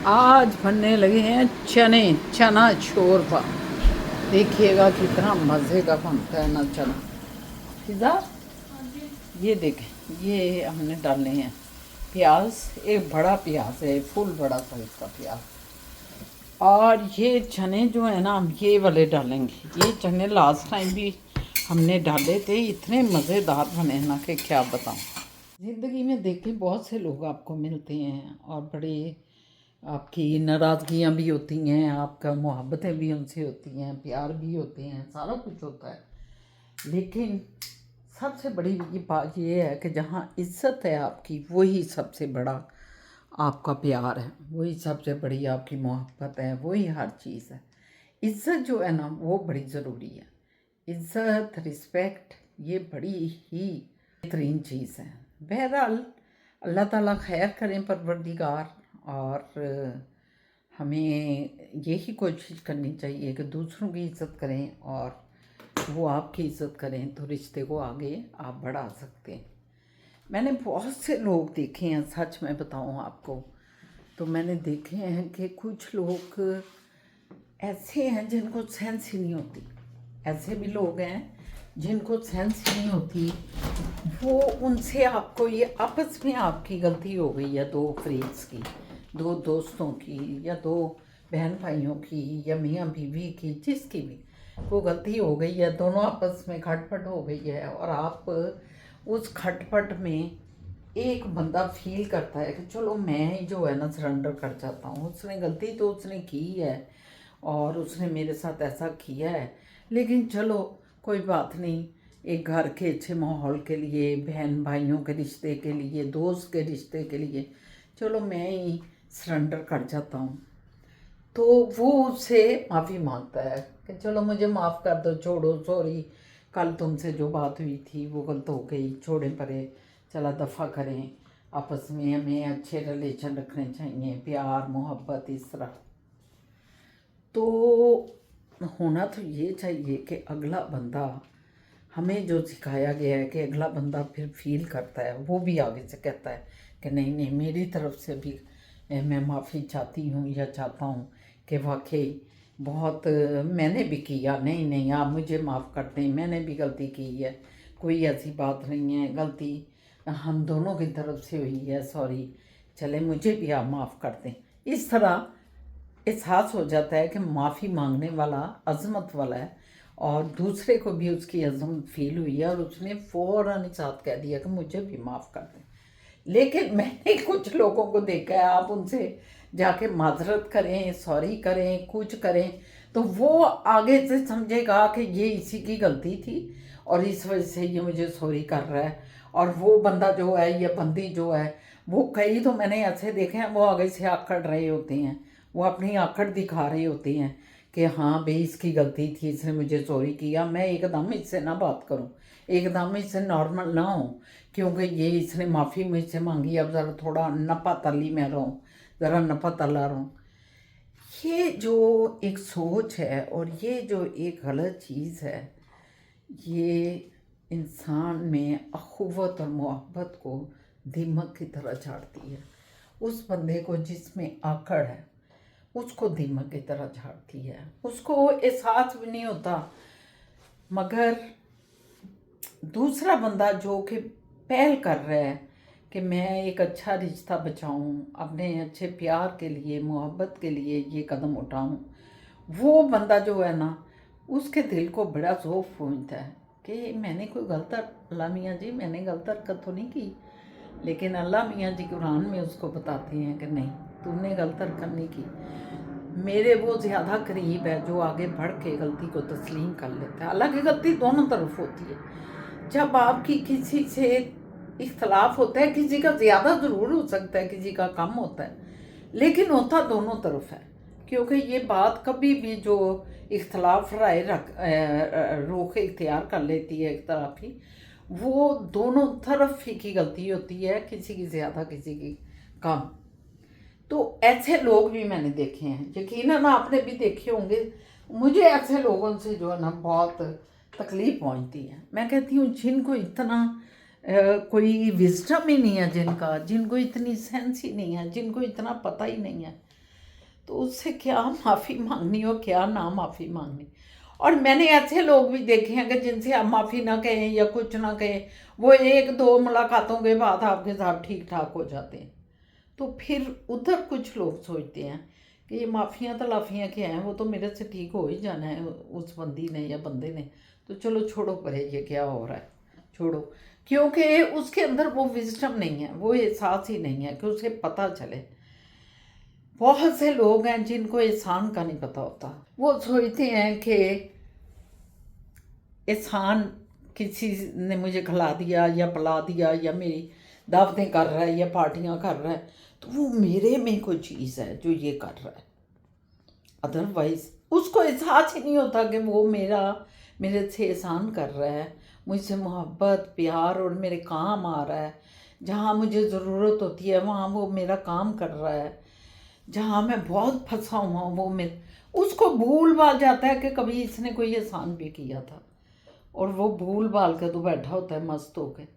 आज बनने लगे हैं चने, चना शोरबा। देखिएगा कितना मज़े का बनता है ना चना पिज़्ज़ा। ये देखें, ये हमने डालने हैं प्याज, एक बड़ा प्याज है, फुल बड़ा साइज का प्याज। और ये चने जो है ना, हम ये वाले डालेंगे। ये चने लास्ट टाइम भी हमने डाले थे, इतने मज़ेदार बने ना कि क्या बताऊँ। ज़िंदगी में देखें, बहुत से लोग आपको मिलते हैं और बड़े आपकी नाराज़गियाँ भी होती हैं, आपका मोहब्बतें भी उनसे होती हैं, प्यार भी होते हैं, सारा कुछ होता है। लेकिन सबसे बड़ी ये बात ये है कि जहाँ इज़्ज़त है आपकी, वही सबसे बड़ा आपका प्यार है, वही सबसे बड़ी आपकी मोहब्बत है, वही हर चीज़ है। इज़्ज़त जो है ना, वो बड़ी ज़रूरी है। इज़्ज़त, रिस्पेक्ट, ये बड़ी ही बेहतरीन चीज़ है। बहरहाल अल्लाह ताला खैर करें परवरदिगार, और हमें यही कोशिश करनी चाहिए कि दूसरों की इज़्ज़त करें और वो आपकी इज़्ज़त करें, तो रिश्ते को आगे आप बढ़ा सकते हैं। मैंने बहुत से लोग देखे हैं, सच में बताऊं आपको, तो मैंने देखे हैं कि कुछ लोग ऐसे हैं जिनको सेंस ही नहीं होती। ऐसे भी लोग हैं जिनको सेंस ही नहीं होती। वो उनसे आपको ये आपस में आपकी गलती हो गई है, दो फ्रेंड्स की, दो दोस्तों की, या दो बहन भाइयों की, या मियाँ बीवी की, जिसकी भी वो गलती हो गई है, दोनों आपस में खटपट हो गई है, और आप उस खटपट में एक बंदा फील करता है कि चलो मैं ही जो है ना सरेंडर कर जाता हूँ, उसने गलती तो उसने की है और उसने मेरे साथ ऐसा किया है, लेकिन चलो कोई बात नहीं, एक घर के अच्छे माहौल के लिए, बहन भाइयों के रिश्ते के लिए, दोस्त के रिश्ते के लिए, चलो मैं ही सरेंडर कर जाता हूँ। तो वो उससे माफ़ी मांगता है कि चलो मुझे माफ़ कर दो, छोड़ो, सॉरी, कल तुमसे जो बात हुई थी वो गलत हो गई, छोड़े परे, चला दफ़ा करें। आपस में हमें अच्छे रिलेशन रखने चाहिए, प्यार मोहब्बत इस तरह। तो होना तो ये चाहिए कि अगला बंदा, हमें जो सिखाया गया है कि अगला बंदा फिर फील करता है, वो भी आगे से कहता है कि नहीं नहीं, मेरी तरफ से भी मैं माफ़ी चाहती हूँ या चाहता हूँ कि वाकई बहुत मैंने भी किया, नहीं नहीं आप मुझे माफ़ कर दें, मैंने भी गलती की है, कोई ऐसी बात नहीं है, गलती हम दोनों की तरफ से हुई है, सॉरी, चले मुझे भी आप माफ़ कर दें। इस तरह एहसास हो जाता है कि माफ़ी मांगने वाला अज़मत वाला है, और दूसरे को भी उसकी अज़मत फील हुई है और उसने फ़ौरन साथ कह दिया कि मुझे भी माफ़ कर दें। लेकिन मैंने कुछ लोगों को देखा है, आप उनसे जाके माजरत करें, सॉरी करें, कुछ करें, तो वो आगे से समझेगा कि ये इसी की गलती थी और इस वजह से ये मुझे सॉरी कर रहा है। और वो बंदा जो है या बंदी जो है, वो कई तो मैंने ऐसे देखे हैं, वो आगे से आकड़ रहे होते हैं, वो अपनी आकड़ दिखा रहे होते हैं कि हाँ भाई इसकी गलती थी, इसने मुझे सॉरी किया, मैं एकदम इससे ना बात करूं, एकदम इससे नॉर्मल ना हो, क्योंकि ये इसने माफ़ी मुझसे मांगी, अब ज़रा थोड़ा नपा तली में रहूँ, ज़रा नपा तला रहूँ। ये जो एक सोच है और ये जो एक गलत चीज़ है, ये इंसान में अखुवत और मोहब्बत को दीमक की तरह झाड़ती है। उस बंदे को जिसमें आकड़ है, उसको दीमक की तरह झाड़ती है। उसको एहसास भी नहीं होता, मगर दूसरा बंदा जो कि पहल कर रहा है कि मैं एक अच्छा रिश्ता बचाऊं, अपने अच्छे प्यार के लिए, मोहब्बत के लिए ये कदम उठाऊं, वो बंदा जो है ना, उसके दिल को बड़ा ज़ौफ़ पहुंचता है कि मैंने कोई गलत, अल्लाह मियाँ जी मैंने गलत हरकत तो नहीं की। लेकिन अल्लाह मियाँ जी कुरान में उसको बताते हैं कि नहीं, तुमने गलत हरकत नहीं की, मेरे वो ज़्यादा करीब है जो आगे बढ़ के गलती को तस्लीम कर लेता है। हालांकि गलती दोनों तरफ होती है। जब आपकी किसी से इख्तलाफ होता है, किसी का ज़्यादा ज़रूर हो सकता है, किसी का कम होता है, लेकिन होता दोनों तरफ है। क्योंकि ये बात कभी भी जो इख्तलाफ राय रोक इख्तियार कर लेती है एक तरफ ही, वो दोनों तरफ ही की गलती होती है, किसी की ज़्यादा किसी की कम। तो ऐसे लोग भी मैंने देखे हैं, यकीनन आपने भी देखे होंगे। मुझे ऐसे लोगों से जो है ना बहुत तकलीफ़ पहुंचती है। मैं कहती हूँ जिनको इतना कोई विजडम ही नहीं है, जिनको इतनी सेंस ही नहीं है, जिनको इतना पता ही नहीं है तो उससे क्या माफ़ी मांगनी और क्या ना माफ़ी मांगनी। और मैंने ऐसे लोग भी देखे हैं कि जिनसे आप माफ़ी ना कहें या कुछ ना कहें, वो एक दो मुलाकातों के बाद आपके साथ ठीक ठाक हो जाते हैं। तो फिर उधर कुछ लोग सोचते हैं कि ये माफ़ियाँ तलाफ़ियाँ क्या हैं, वो तो मेरे से ठीक हो ही जाना है उस बंदी ने या बंदे ने, तो चलो छोड़ो परे ये क्या हो रहा है, छोड़ो। क्योंकि उसके अंदर वो विजडम नहीं है, वो एहसास ही नहीं है कि उसे पता चले। बहुत से लोग हैं जिनको एहसान का नहीं पता होता। वो सोचते हैं कि एहसान किसी ने मुझे खिला दिया या पिला दिया या मेरी दावतें कर रहा है या पार्टियां कर रहा है, तो वो मेरे में कोई चीज़ है जो ये कर रहा है। अदरवाइज उसको एहसास ही नहीं होता कि वो मेरे से एहसान कर रहा है, मुझसे मोहब्बत प्यार और मेरे काम आ रहा है। जहाँ मुझे ज़रूरत होती है वहाँ वो मेरा काम कर रहा है। जहाँ मैं बहुत फंसा हुआ हूँ वो मेरे, उसको भूल भाल जाता है कि कभी इसने कोई एहसान भी किया था, और वो भूल भाल कर तो बैठा होता है मस्त होकर।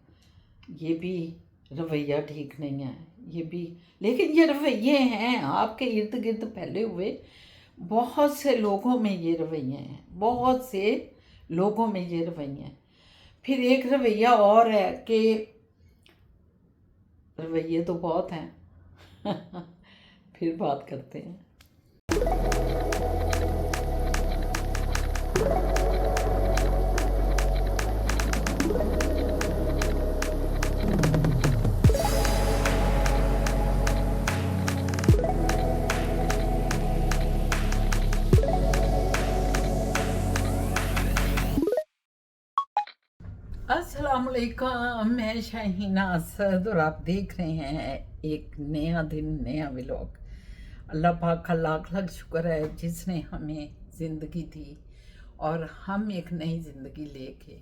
ये भी रवैया ठीक नहीं है, ये भी। लेकिन ये रवैये हैं आपके इर्द गिर्द फैले हुए, बहुत से लोगों में ये रवैये हैं, बहुत से लोगों में ये रवैये हैं। फिर एक रवैया और है कि रवैये तो बहुत हैं फिर बात करते हैं। अस्सलामुअलैकुम, मैं शाहीना असद और आप देख रहे हैं एक नया दिन नया व्लॉग। अल्लाह पाक का लाख लाख शुक्र है जिसने हमें ज़िंदगी दी और हम एक नई ज़िंदगी लेके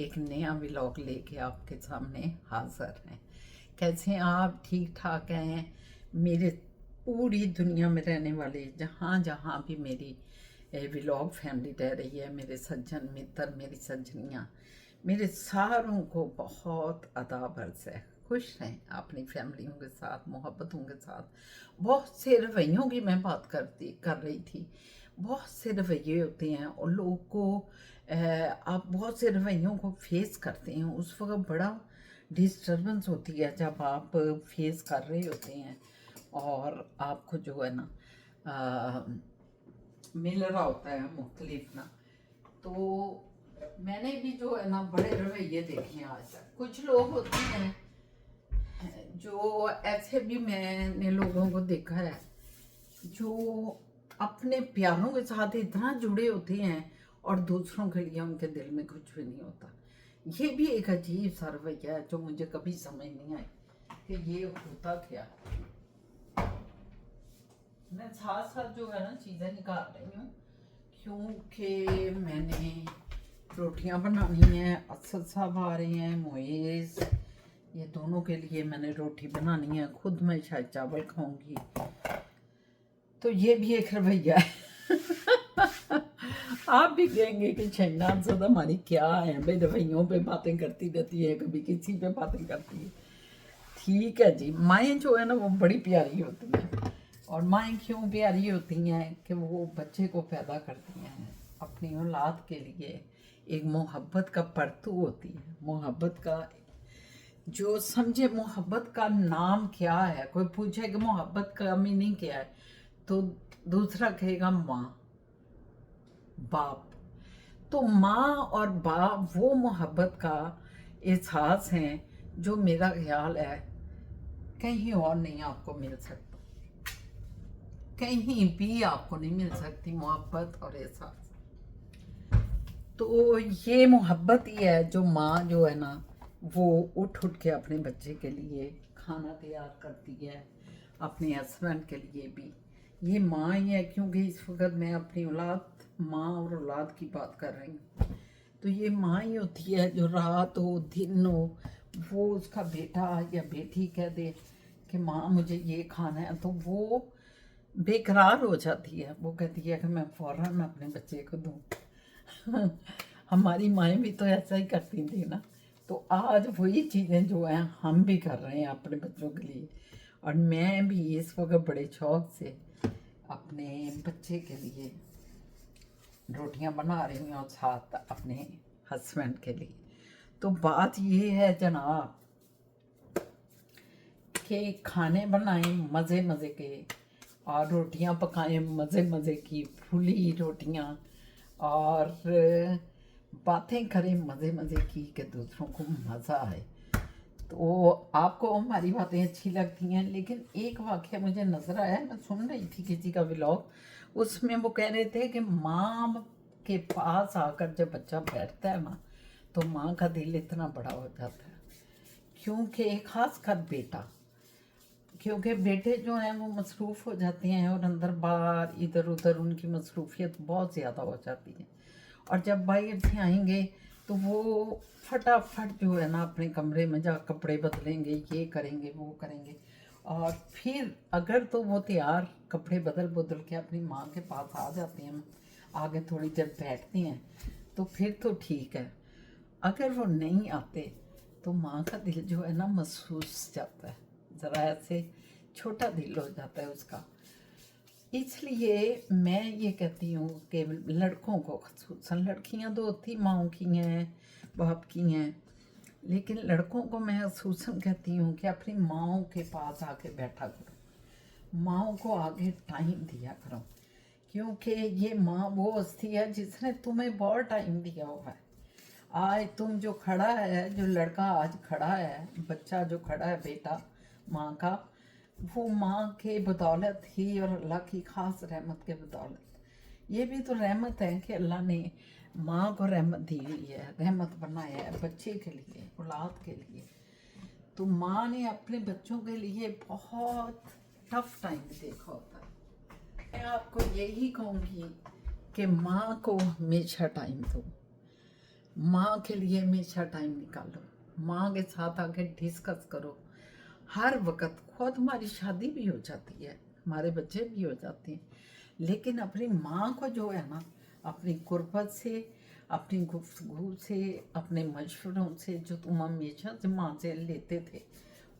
एक नया व्लॉग लेके आपके सामने हाज़िर हैं। कैसे हैं आप? ठीक ठाक हैं? मेरे पूरी दुनिया में रहने वाले जहाँ जहाँ भी मेरी व्लॉग फैमिली रह रही है, मेरे सज्जन मित्र, मेरी सज्जनियाँ, मेरे सारों को बहुत अदाब अर्ज़ है। खुश रहें अपनी फैमिलियों के साथ, मोहब्बतों के साथ। बहुत से रवैयों की मैं बात कर रही थी। बहुत से रवैये होते हैं और लोगों को आप बहुत से रवैयों को फेस करते हैं, उस वक्त बड़ा डिस्टर्बेंस होती है जब आप फेस कर रहे होते हैं और आपको जो है ना मिल रहा होता है मुख्तलिफ ना। तो मैंने भी जो है ना बड़े रवैये देखे हैं आज तक। कुछ लोग होते हैं जो ऐसे भी मैंने लोगों को देखा है जो अपने प्यारों के साथ इतना जुड़े होते हैं और दूसरों के लिए उनके दिल में कुछ भी नहीं होता। ये भी एक अजीब सा रवैया है जो मुझे कभी समझ नहीं आई कि ये होता क्या। मैं साथ साथ जो है ना चीज़ें निकाल रही हूँ क्योंकि मैंने रोटियां बनानी हैं। असद साहब आ रहे हैं, मोइज़, ये दोनों के लिए मैंने रोटी बनानी है। खुद मैं शायद चावल खाऊंगी। तो ये भी एक रवैया है आप भी कहेंगे कि शहीना असद हमारी क्या है भाई, रवैयों पे बातें करती रहती है, कभी किसी पे बातें करती है। ठीक है जी, माएँ जो है ना वो बड़ी प्यारी होती हैं। और माएँ क्यों प्यारी होती हैं कि वो बच्चे को पैदा करती हैं अपनी औलाद के लिए। एक मोहब्बत का परतू होती है, मोहब्बत का जो समझे मोहब्बत का नाम क्या है। कोई पूछे कि मोहब्बत का मीनिंग क्या है, तो दूसरा कहेगा माँ बाप। तो माँ और बाप वो मोहब्बत का एहसास है जो मेरा ख्याल है कहीं और नहीं आपको मिल सकता, कहीं भी आपको नहीं मिल सकती मोहब्बत और एहसास। तो ये मोहब्बत ही है जो माँ जो है ना वो उठ उठ के अपने बच्चे के लिए खाना तैयार करती है, अपने हस्बैंड के लिए भी। ये माँ ही है, क्योंकि इस वक्त मैं अपनी औलाद, माँ और औलाद की बात कर रही हूँ। तो ये माँ ही होती है जो रात हो दिन हो वो उसका बेटा या बेटी कह दे कि माँ मुझे ये खाना है, तो वो बेकरार हो जाती है। वो कहती है कि मैं फ़ौरन अपने बच्चे को दूँ हमारी माएँ भी तो ऐसा ही करती थी ना। तो आज वही चीज़ें जो हैं हम भी कर रहे हैं अपने बच्चों के लिए। और मैं भी इस वक्त बड़े शौक से अपने बच्चे के लिए रोटियां बना रही हूँ और साथ अपने हस्बैंड के लिए। तो बात ये है जनाब कि खाने बनाएं मज़े मज़े के और रोटियां पकाएं मज़े मज़े की फूली रोटियां और बातें करें मज़े मज़े की कि दूसरों को मज़ा आए। तो आपको हमारी बातें अच्छी लगती हैं, लेकिन एक वाक़या मुझे नज़र आया, मैं सुन रही थी किसी का व्लॉग, उसमें वो कह रहे थे कि माँ के पास आकर जब बच्चा बैठता है ना तो माँ का दिल इतना बड़ा हो जाता है, क्योंकि ख़ास कर बेटा, क्योंकि बेटे जो हैं वो मसरूफ़ हो जाते हैं और अंदर बाहर इधर उधर उनकी मसरूफियत बहुत ज़्यादा हो जाती है। और जब बाहर से आएंगे तो वो फटाफट जो है ना अपने कमरे में जा कपड़े बदलेंगे, ये करेंगे वो करेंगे, और फिर अगर तो वो तैयार कपड़े बदल बदल के अपनी माँ के पास आ जाते हैं, आगे थोड़ी देर बैठते हैं, तो फिर तो ठीक है। अगर वो नहीं आते तो माँ का दिल जो है ना महसूस जाता है, ज़रा ऐसे छोटा दिल हो जाता है उसका। इसलिए मैं ये कहती हूँ कि लड़कों को, ख़ुसूसन लड़कियाँ तो होती माँओं की हैं बाप की हैं, लेकिन लड़कों को मैं ख़ुसूसन कहती हूँ कि अपनी माँओं के पास आके बैठा करो, माँओं को आगे टाइम दिया करो, क्योंकि ये माँ वो हस्ती है जिसने तुम्हें बहुत टाइम दिया हुआ है। आज तुम जो खड़ा है, जो लड़का आज खड़ा है, बच्चा जो खड़ा है बेटा माँ का, वो माँ के बदौलत ही और अल्लाह की ख़ास रहमत के बदौलत। ये भी तो रहमत है कि अल्लाह ने माँ को रहमत दी हुई है, रहमत बनाया है बच्चे के लिए, औलाद के लिए। तो माँ ने अपने बच्चों के लिए बहुत टफ टाइम देखा होता है। मैं आपको यही कहूँगी कि माँ को हमेशा टाइम दो, माँ के लिए हमेशा टाइम निकालो, माँ के साथ आके डिस्कस करो हर वक्त। खुद हमारी शादी भी हो जाती है, हमारे बच्चे भी हो जाते हैं, लेकिन अपनी माँ को जो है ना अपनी कुर्बत से, अपनी गुफ्तगू से, अपने मशवरों से जो तुम हमेशा से माँ से लेते थे,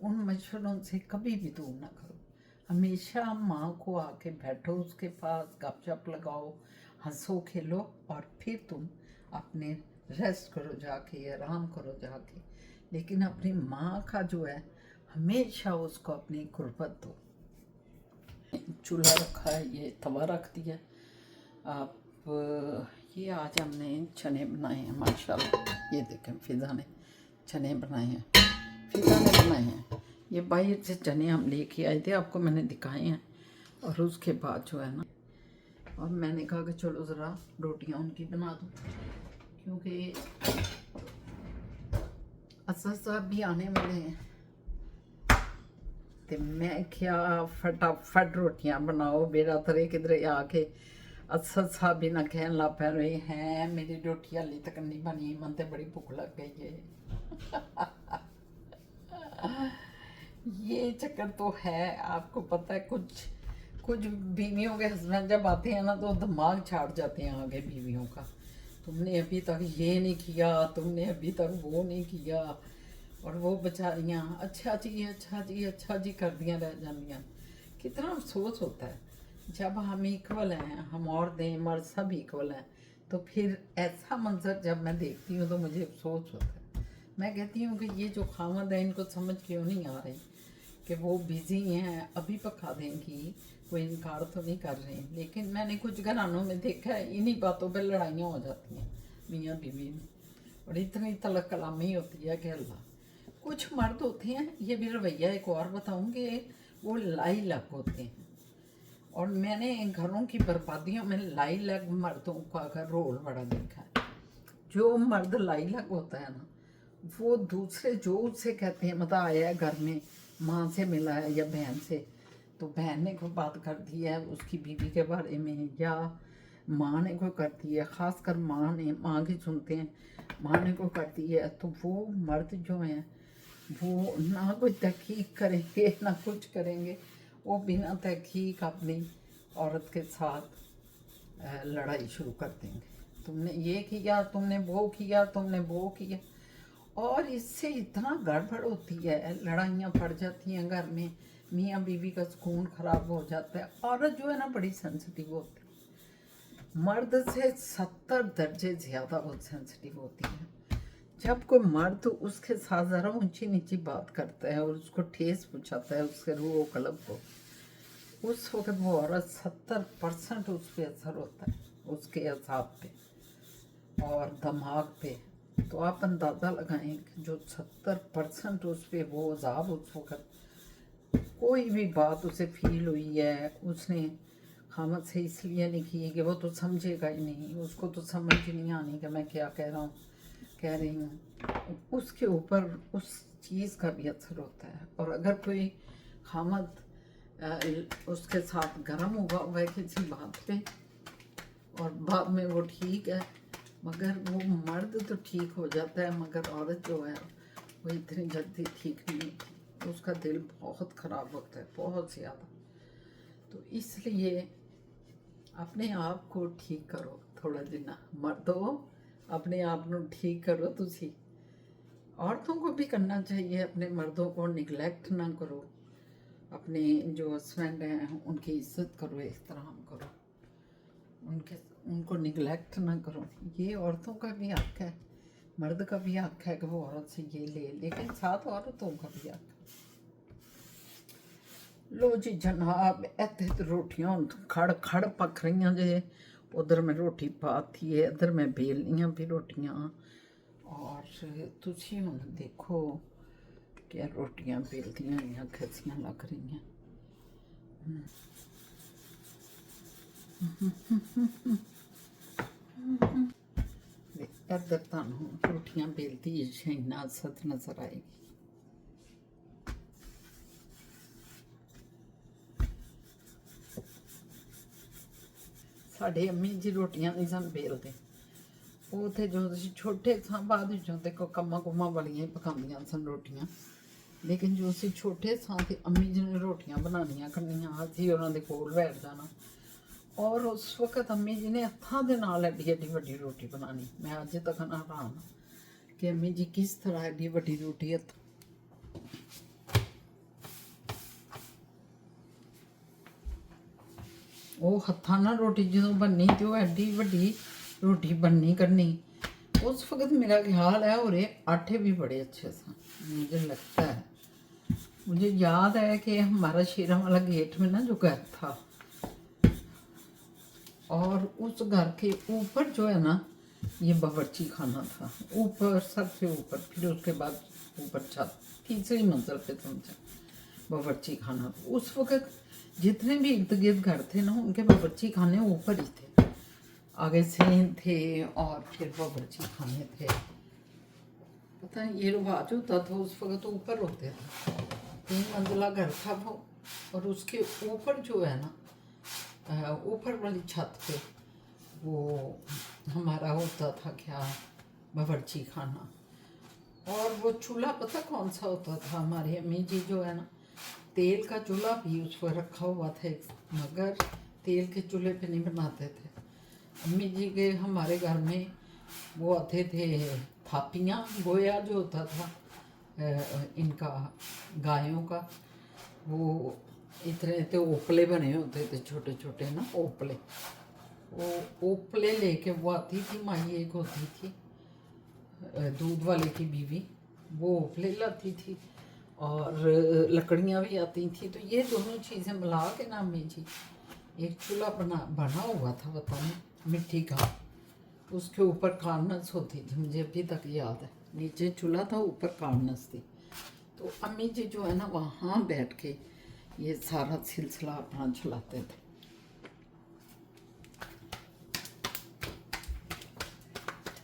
उन मशवरों से कभी भी दूर ना करो। हमेशा माँ को आके बैठो उसके पास, गपशप लगाओ, हंसो खेलो, और फिर तुम अपने रेस्ट करो जाके, आराम करो जाके। लेकिन अपनी माँ का जो है हमेशा उसको अपनी कुर्बत दो। चूल्हा रखा है, ये तवा रख दिया। आप ये आज हमने चने बनाए हैं माशाल्लाह, ये देखें फिज़ा ने चने बनाए हैं, फिज़ा ने बनाए हैं। ये बाहर से चने हम लेके आए थे, आपको मैंने दिखाए हैं। और उसके बाद जो है ना, और मैंने कहा कि चलो ज़रा रोटियां उनकी बना दूँ, क्योंकि असद साहब भी आने वाले हैं। तो मैं क्या फटाफट रोटियां बनाओ, बेरा तरे किधरे आके असद साहब भी ना कहन ला पै रहे हैं मेरी रोटी हाली तक नहीं बनी, मन तो बड़ी भूख लग गई है। ये चक्कर तो है, आपको पता है, कुछ कुछ बीवियों के हस्बैंड जब आते हैं ना तो दिमाग छाट जाते हैं आगे बीवियों का। तुमने अभी तक ये नहीं किया, तुमने अभी तक वो नहीं किया, और वो बेचारियाँ अच्छा जी अच्छा जी अच्छा जी कर दियाँ रह जानियाँ। कितना अफसोस होता है जब हम इक्वल हैं, हम औरतें मर्द सब इक्वल हैं, तो फिर ऐसा मंजर जब मैं देखती हूँ तो मुझे अफसोस होता है। मैं कहती हूँ कि ये जो खामद है इनको समझ क्यों नहीं आ रही कि वो बिज़ी हैं, अभी पका देंगी, कोई इनकार तो नहीं कर रहे हैं। लेकिन मैंने कुछ घरानों में देखा है इन्हीं बातों पर लड़ाइयाँ हो जाती हैं मियाँ बीवी में, और इतनी तलक कलामी होती है कि अल्लाह। कुछ मर्द होते हैं, ये भी रवैया एक और बताऊँगी, वो लाई लग होते हैं, और मैंने घरों की बर्बादियों में लाई लग मर्दों का रोल बड़ा देखा है। जो मर्द लाई लग होता है ना, वो दूसरे जो उससे कहते हैं मतलब आया है घर में, माँ से मिला है या बहन से, तो बहन ने कोई बात कर दी है उसकी बीवी के बारे में, या माँ ने कोई कर दी है, ख़ास कर माँ की सुनते हैं, माँ ने कोई कर दी है, तो वो मर्द जो हैं वो ना कोई तहकीक करेंगे ना कुछ करेंगे, वो बिना तहकीक अपनी औरत के साथ लड़ाई शुरू कर देंगे। तुमने ये किया, तुमने वो किया, तुमने वो किया, और इससे इतना गड़बड़ होती है, लड़ाइयाँ पड़ जाती हैं घर में, मियाँ बीवी का सुकून ख़राब हो जाता है। औरत जो है ना बड़ी सेंसिटिव होती है, मर्द से 70 दर्जे ज़्यादा वो सेंसिटिव होती है। जब कोई मर्द उसके साथ ज़रा ऊंची नीची बात करता है और उसको ठेस पहुँचाता है उसके रूह कलब को, उस वक्त वो औरत 70% उस पर असर होता है, उसके असाब पे और दिमाग पे। तो आप अंदाज़ा लगाएं कि जो 70% उस पर वो अजाब उस वक्त, कोई भी बात उसे फील हुई है उसने खामद से इसलिए नहीं की कि वो तो समझेगा ही नहीं, उसको तो समझ ही नहीं आनी कि मैं क्या कह रहा हूँ, कह रही हूँ, उसके ऊपर उस चीज़ का भी असर होता है। और अगर कोई खामद उसके साथ गर्म हुआ हुआ है किसी बात पे और बाद में वो ठीक है, मगर वो मर्द तो ठीक हो जाता है मगर औरत जो है वो इतनी जल्दी ठीक नहीं होती, उसका दिल बहुत ख़राब होता है, बहुत ज़्यादा। तो इसलिए अपने आप को ठीक करो थोड़ा जिन्ना मर्दो, अपने आप को ठीक करो। तुसी औरतों को भी करना चाहिए, अपने मर्दों को निगलेक्ट ना करो, अपने जो हस्बैंड हैं उनकी इज्जत करो, एहतराम करो, उनको निगलेक्ट ना करो। ये औरतों का भी हक है, मर्द का भी हक है कि वो औरत से ये ले, लेकिन साथ औरतों का भी हक है। लो जी जनाब, इतने तो रोटियां खड़ खड़ पक रही जे, उधर मैं रोटी पाती है, इधर मैं बेलनियाँ भी रोटियां, और तुसी हुण देखो क्या रोटियां बेलदियां हुई कैसियां लग रही हैं। इधर तुहानूं रोटियां बेलती शहीना असद नज़र आएगी। साढ़े अम्मी जी रोटियां नहीं सन बेलते, वो तो जो छोटे सां बाद विचों ते कम्मां कुम्मां वालियां ही पकांदियां सन रोटियां, लेकिन जो असीं छोटे सां ते अम्मी जी ने रोटियां बनानियां करनियां, असीं उन्हां दे कोल बैठ जाना, और उस वक्त अम्मी जी ने हत्थां दे नाल एड्डी एड्डी वड्डी रोटी बनानी। मैं अज तक हैरान हाँ कि अम्मी जी किस तरह एड्डी वड्डी रोटी हत्थ, वो हत्थां नाल रोटी जदों बननी तो एड्डी वड्डी रोटी बननी करनी। उस वक्त मेरा ख्याल है और आटे भी बड़े अच्छे थे, मुझे लगता है, मुझे याद है कि हमारा शेरा वाला गेट में ना जो घर था, और उस घर के ऊपर जो है ना ये बावर्ची खाना था, ऊपर सबसे ऊपर, फिर उसके बाद ऊपर छत, तीसरी मंजिल पे समझा बावर्ची खाना। उस वक्त जितने भी इर्द गिर्द घर थे ना उनके बावर्ची खाने ऊपर ही थे, आगे सेन थे और फिर बावर्ची खाने थे। पता है ये रिवाज होता था उस वक्त ऊपर होते थे, 3 मंजिला घर था वो, और उसके ऊपर जो है ना ऊपर वाली छत पे वो हमारा होता था क्या, बावर्ची खाना। और वो चूल्हा पता कौन सा होता था, हमारी अम्मी जी जो है ना तेल का चूल्हा भी उस पर रखा हुआ था, मगर तेल के चूल्हे पे नहीं बनाते थे अम्मी जी के। हमारे घर में वो आते थे थापियाँ, गोया जो होता था इनका गायों का, वो इतने तो ओपले बने होते थे छोटे छोटे ना ओपले, वो ओपले लेके वो आती थी माई, एक होती थी दूध वाले की बीवी, वो ओपले लाती थी और लकड़ियाँ भी आती थी। तो ये दोनों चीज़ें मिला के ना अम्मी जी एक चूल्हा बना हुआ था, पता नहीं मिट्टी का, उसके ऊपर कारनस होती थी, मुझे अभी तक याद है, नीचे चूल्हा था ऊपर कारनस थी। तो अम्मी जी जो है ना वहाँ बैठ के ये सारा सिलसिला अपना चलाते थे।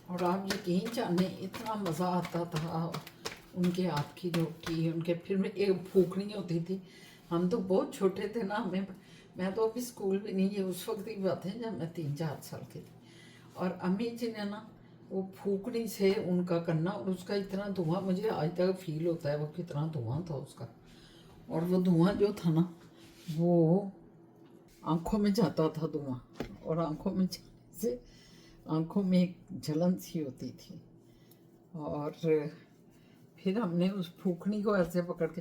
और आप यकीन जाने इतना मज़ा आता था उनके हाथ की रोटी, उनके फिर में एक फूकनी होती थी। हम तो बहुत छोटे थे ना, मैं तो अभी स्कूल भी नहीं, है उस वक्त की बात है जब मैं 3-4 साल की थी, और अम्मी जी ने ना वो फूकनी से उनका करना, और उसका इतना धुआं मुझे आज तक फील होता है वो कितना धुआं था उसका। और वो धुआं जो था ना वो आँखों में जाता था धुआं, और आँखों में जाने से आँखों में एक जलन सी होती थी। और फिर हमने उस फूकनी को ऐसे पकड़ के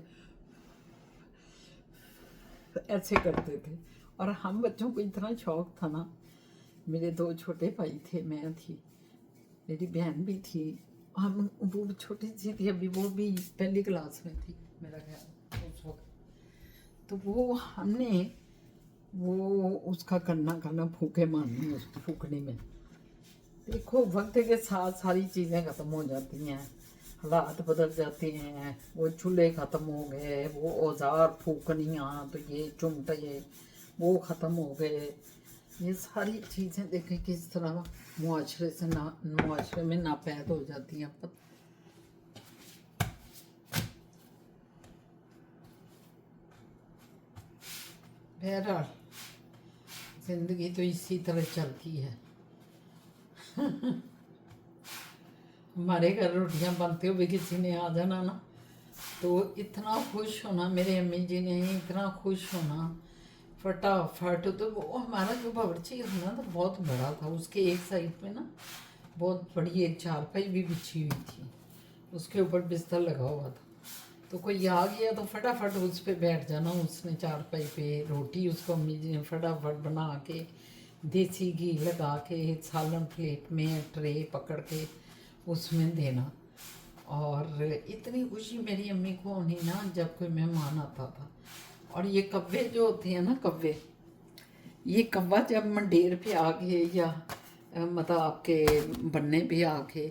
ऐसे करते थे। और हम बच्चों को इतना शौक था ना, मेरे 2 छोटे भाई थे, मैं थी, मेरी बहन भी थी, हम वो छोटी सी थी अभी, वो भी पहली क्लास में थी मेरा ख्याल उस वक्त। तो वो हमने वो उसका करना फूके मारने, उस फूकने में। देखो वक्त के साथ सारी चीज़ें ख़त्म हो जाती हैं, हालात बदल जाते हैं। वो चूल्हे ख़त्म हो गए, वो औजार फूकनियाँ, तो ये चुमटे वो ख़त्म हो गए। ये सारी चीज़ें देखें किस तरह मुआशरे में नापैद हो जाती हैं। बहरहाल ज़िंदगी तो इसी तरह चलती है। हमारे घर रोटियां बनते हुए किसी ने आ जाना ना, तो इतना खुश होना, मेरे अम्मी जी ने इतना खुश होना फटाफट। तो वो हमारा जो बावर्ची था ना, तो बहुत बड़ा था, उसके एक साइड में ना बहुत बड़ी एक चारपाई भी बिछी हुई थी, उसके ऊपर बिस्तर लगा हुआ था। तो कोई आ गया तो फटाफट उस पर बैठ जाना, उसने चारपाई पे। रोटी उसको अम्मी जी ने फटाफट बना के, देसी घी लगा के, सालन प्लेट में ट्रे पकड़ के उसमें देना। और इतनी खुशी मेरी अम्मी को होनी ना जब कोई मेहमान आता था। और ये कव्वे जो होते हैं ना, कव्वे, ये कव्वा जब मंडेर पे आके या मतलब आपके बनने पे आके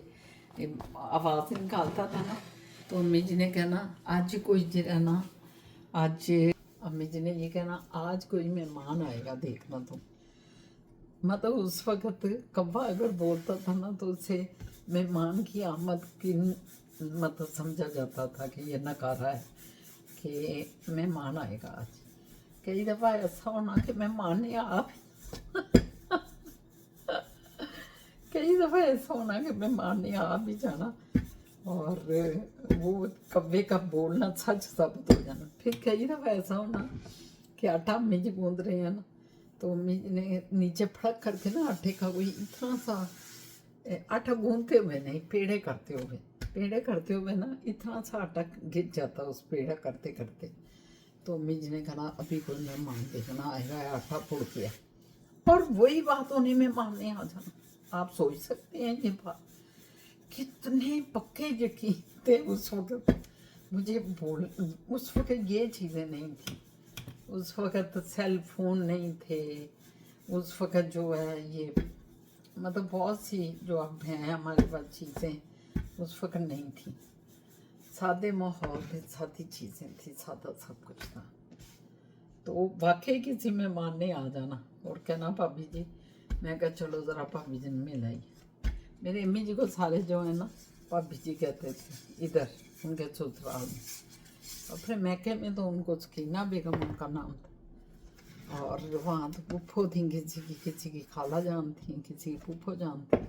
आवाज़ निकालता था ना, तो अम्मी जी ने कहना आज कोई जरा ना, आज अम्मी जी ने ये कहना आज कोई मेहमान आएगा देखना तुम। मतलब उस वक्त कव्वा अगर बोलता था ना, तो उससे मेहमान की आमद की मतलब समझा जाता था कि ये नकारा है कि मेहमान आएगा आज। कई दफ़ा ऐसा होना कि मेहमान ने आप कई दफ़ा ऐसा होना कि मेहमान ने आ भी जाना और वो कव्वे का बोलना सच साबित हो जाना। फिर कई दफ़ा ऐसा होना कि आटा अम्मी जी गूंद रहे हैं ना, तो अम्मी जी ने नीचे फड़क करके ना आटे का कोई इतना सा आटा गूंदते हुए नहीं, पेड़े करते हुए ना इतना सा आटा गिर जाता उस पेड़ा करते करते। तो अम्मी जी ने कहा अभी कोई मेहमान देखना आएगा, आटा फुड़ गया। और वही बात होने में मानने आ जाना। आप सोच सकते हैं ये बात, कितने पक्के यकीन थे उस वक्त। मुझे बोल उस वक्त ये चीज़ें नहीं थी, उस वक्त सेल फोन नहीं थे, उस वक्त जो है ये मतलब बहुत सी जो अब हैं हमारे पास चीज़ें उस वक्त नहीं थी। सादे माहौल थे, सादी चीज़ें थी, सादा सब कुछ था। तो वाकई किसी मेहमान ने आ जाना और कहना भाभी जी, मैं कहा चलो ज़रा भाभी जी ने मिलाई। मेरी अम्मी जी को सारे जो है ना भाभी जी कहते थे इधर उनके ससुराल में। और फिर मैके में तो उनको सकीना बेगम उनका नाम था। और वहाँ तो पुप्पो थी, किसी की खाला जान थी, किसी की पुप्पो जान थी।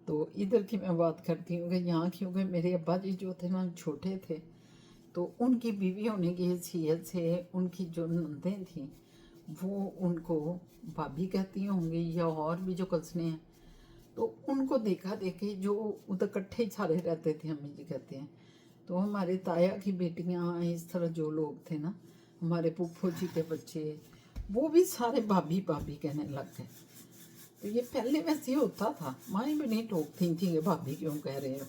तो इधर की मैं बात करती हूँ कि यहाँ क्योंकि मेरे अब्बा जी जो थे ना छोटे थे, तो उनकी बीवी होने की हैसियत से उनकी जो नंदें थीं वो उनको भाभी कहती होंगी या और भी जो कज़ने हैं, तो उनको देखा देखे जो उधर इकट्ठे ही सारे रहते थे, अम्मी जी कहते हैं। तो हमारे ताया की बेटियाँ इस तरह जो लोग थे ना, हमारे पुप्पो जी के बच्चे, वो भी सारे भाभी भाभी कहने लग गए। तो ये पहले वैसे होता था, माएँ भी नहीं टोकती थी कि भाभी क्यों कह रहे हो।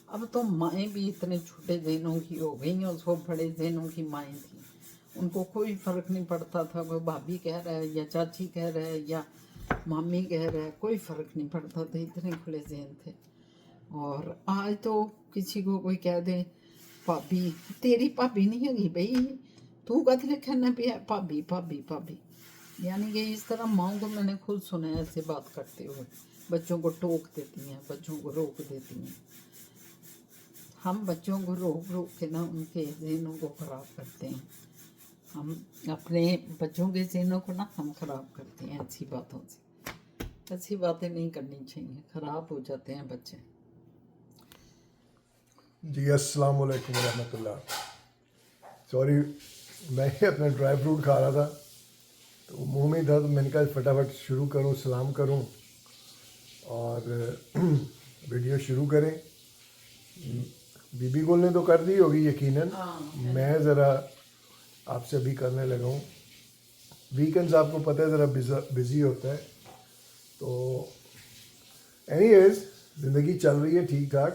अब तो माएँ भी इतने छोटे जहनों की हो गई हैं, उसको बड़े जहनों की माएँ थी, उनको कोई फ़र्क नहीं पड़ता था वो भाभी कह रहा है या चाची कह रहा है या मामी कह रहा है, कोई फ़र्क नहीं पड़ता था, इतने खुले जहन थे। और आज तो किसी को कोई कह दे भाभी, तेरी भाभी नहीं होगी भाई, तू कद कहना भी है भाभी भाभी भाभी। यानी कि इस तरह माँ को मैंने खुद सुना है ऐसे बात करते हुए, बच्चों को टोक देती हैं, बच्चों को रोक देती हैं। हम बच्चों को रोक रोक के ना उनके जहनों को ख़राब करते हैं। हम अपने बच्चों के जहनों को ना हम ख़राब करते हैं ऐसी बातों से। ऐसी बातें नहीं करनी चाहिए, ख़राब हो जाते हैं बच्चे। जी अस्सलाम वालेकुम रहमतुल्लाह। सॉरी, मैं ही अपना ड्राई फ्रूट खा रहा था तो मुंह में था, तो मैंने कहा फटाफट शुरू करूं, सलाम करूं और वीडियो शुरू करें। बीबी गोल ने तो कर दी होगी यकीनन। मैं ज़रा آپ سے بھی کرنے لگا ہوں. ویکنڈز آپ کو پتہ ہے ذرا بزی ہوتا ہے. تو اینی ویز زندگی چل رہی ہے ٹھیک ٹھاک.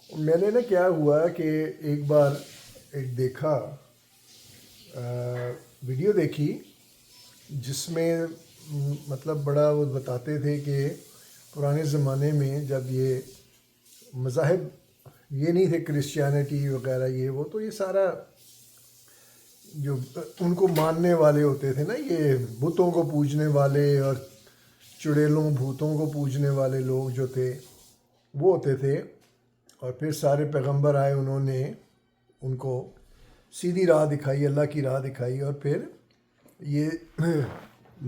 میں نے نا کیا ہوا کہ ایک بار ایک دیکھا ویڈیو دیکھی جس میں مطلب بڑا وہ بتاتے تھے کہ پرانے زمانے میں جب یہ مذاہب یہ نہیں تھے کرسچینٹی وغیرہ یہ وہ، تو یہ سارا جو ان کو ماننے والے ہوتے تھے نا، یہ بتوں کو پوجنے والے اور چڑیلوں بھوتوں کو پوجنے والے لوگ جو تھے وہ ہوتے تھے. اور پھر سارے پیغمبر آئے، انہوں نے ان کو سیدھی راہ دکھائی، اللہ کی راہ دکھائی، اور پھر یہ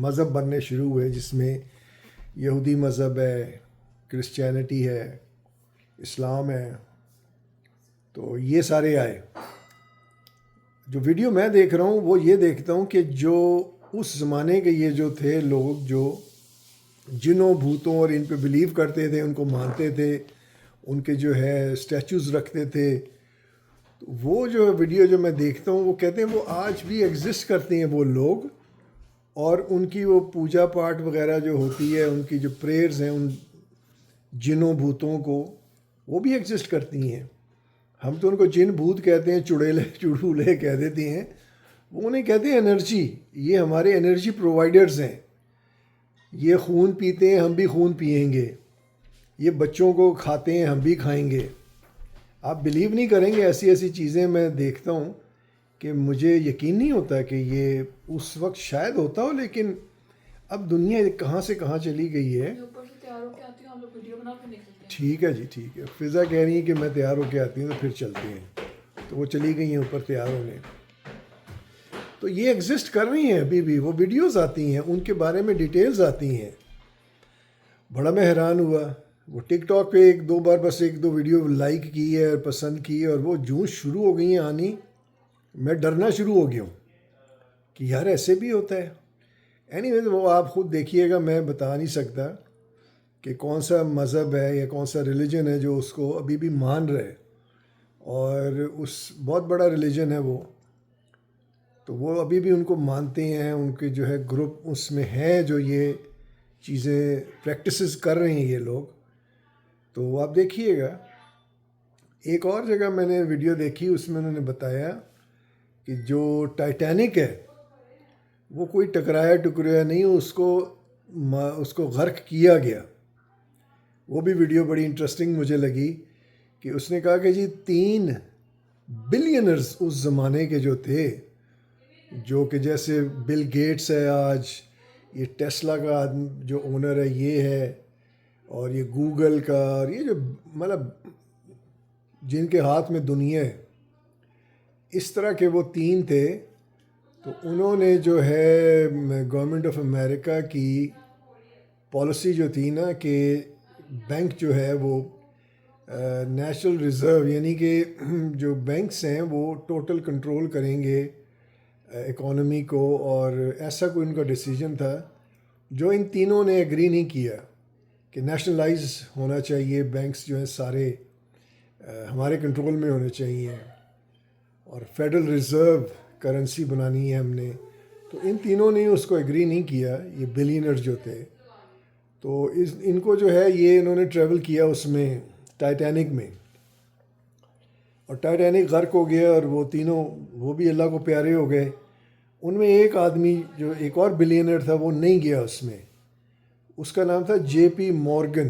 مذہب بننے شروع ہوئے جس میں یہودی مذہب ہے، کرسچینٹی ہے، اسلام ہے. تو یہ سارے آئے. جو ویڈیو میں دیکھ رہا ہوں وہ یہ دیکھتا ہوں کہ جو اس زمانے کے یہ جو تھے لوگ جو جنوں بھوتوں اور ان پہ بلیو کرتے تھے، ان کو مانتے تھے، ان کے جو ہے اسٹیچوز رکھتے تھے، تو وہ جو ویڈیو جو میں دیکھتا ہوں وہ کہتے ہیں وہ آج بھی ایگزسٹ کرتے ہیں وہ لوگ، اور ان کی وہ پوجا پاٹ وغیرہ جو ہوتی ہے، ان کی جو پریئرز ہیں ان جنوں بھوتوں کو، وہ بھی ایگزسٹ کرتی ہیں. ہم تو ان کو جن بھوت کہتے ہیں، چڑیلے چڑولے کہہ دیتے ہیں. وہ نہیں کہتے ہیں انرجی، یہ ہمارے انرجی پرووائڈرز ہیں. یہ خون پیتے ہیں، ہم بھی خون پئیں گے. یہ بچوں کو کھاتے ہیں، ہم بھی کھائیں گے. آپ بلیو نہیں کریں گے، ایسی ایسی چیزیں میں دیکھتا ہوں کہ مجھے یقین نہیں ہوتا کہ یہ اس وقت شاید ہوتا ہو، لیکن اب دنیا کہاں سے کہاں چلی گئی ہے. ٹھیک ہے جی، ٹھیک ہے. فضا کہہ رہی ہیں کہ میں تیار ہو کے آتی ہوں، تو پھر چلتے ہیں. تو وہ چلی گئی ہیں اوپر تیار ہونے. تو یہ ایگزسٹ کر رہی ہیں ابھی بھی. وہ ویڈیوز آتی ہیں، ان کے بارے میں ڈیٹیلز آتی ہیں. بڑا میں حیران ہوا. وہ ٹک ٹاک پہ ایک دو بار بس ایک دو ویڈیو لائک کی ہے اور پسند کی، اور وہ جوں شروع ہو گئی ہیں آنی، میں ڈرنا شروع ہو گیا ہوں کہ یار ایسے بھی ہوتا ہے. اینی ویز وہ آپ خود دیکھیے گا. میں بتا نہیں سکتا کہ کون سا مذہب ہے یا کون سا ریلیجن ہے جو اس کو ابھی بھی مان رہے، اور اس بہت بڑا ریلیجن ہے وہ. تو وہ ابھی بھی ان کو مانتے ہیں. ان کے جو ہے گروپ اس میں ہیں جو یہ چیزیں پریکٹسز کر رہے ہیں یہ لوگ. تو آپ دیکھیے گا. ایک اور جگہ میں نے ویڈیو دیکھی، اس میں انہوں نے بتایا کہ جو ٹائٹینک ہے وہ کوئی ٹکرایا ٹکرایا نہیں، اس کو غرق کیا گیا. وہ بھی ویڈیو بڑی انٹرسٹنگ مجھے لگی کہ اس نے کہا کہ جی 3 بلینرز اس زمانے کے جو تھے، جو کہ جیسے بل گیٹس ہے آج، یہ ٹیسلا کا جو اونر ہے یہ ہے، اور یہ گوگل کا، اور یہ جو مطلب جن کے ہاتھ میں دنیا ہے، اس طرح کے وہ 3 تھے. تو انہوں نے جو ہے گورنمنٹ آف امریکہ کی پالیسی جو تھی نا کہ بینک جو ہے وہ نیشنل ریزرو، یعنی کہ جو بینکس ہیں وہ ٹوٹل کنٹرول کریں گے اکانومی کو، اور ایسا کوئی ان کا ڈیسیجن تھا جو ان تینوں نے ایگری نہیں کیا کہ نیشنلائز ہونا چاہیے. بینکس جو ہیں سارے ہمارے کنٹرول میں ہونے چاہیے، اور فیڈرل ریزرو کرنسی بنانی ہے ہم نے. تو ان تینوں نے اس کو ایگری نہیں کیا، یہ بلینرز جو تھے. تو ان کو جو ہے یہ انہوں نے ٹریول کیا اس میں ٹائٹینک میں، اور ٹائٹینک غرق ہو گیا، اور وہ تینوں وہ بھی اللہ کو پیارے ہو گئے. ان میں ایک آدمی جو ایک اور بلینر تھا وہ نہیں گیا اس میں. اس کا نام تھا جے پی مورگن.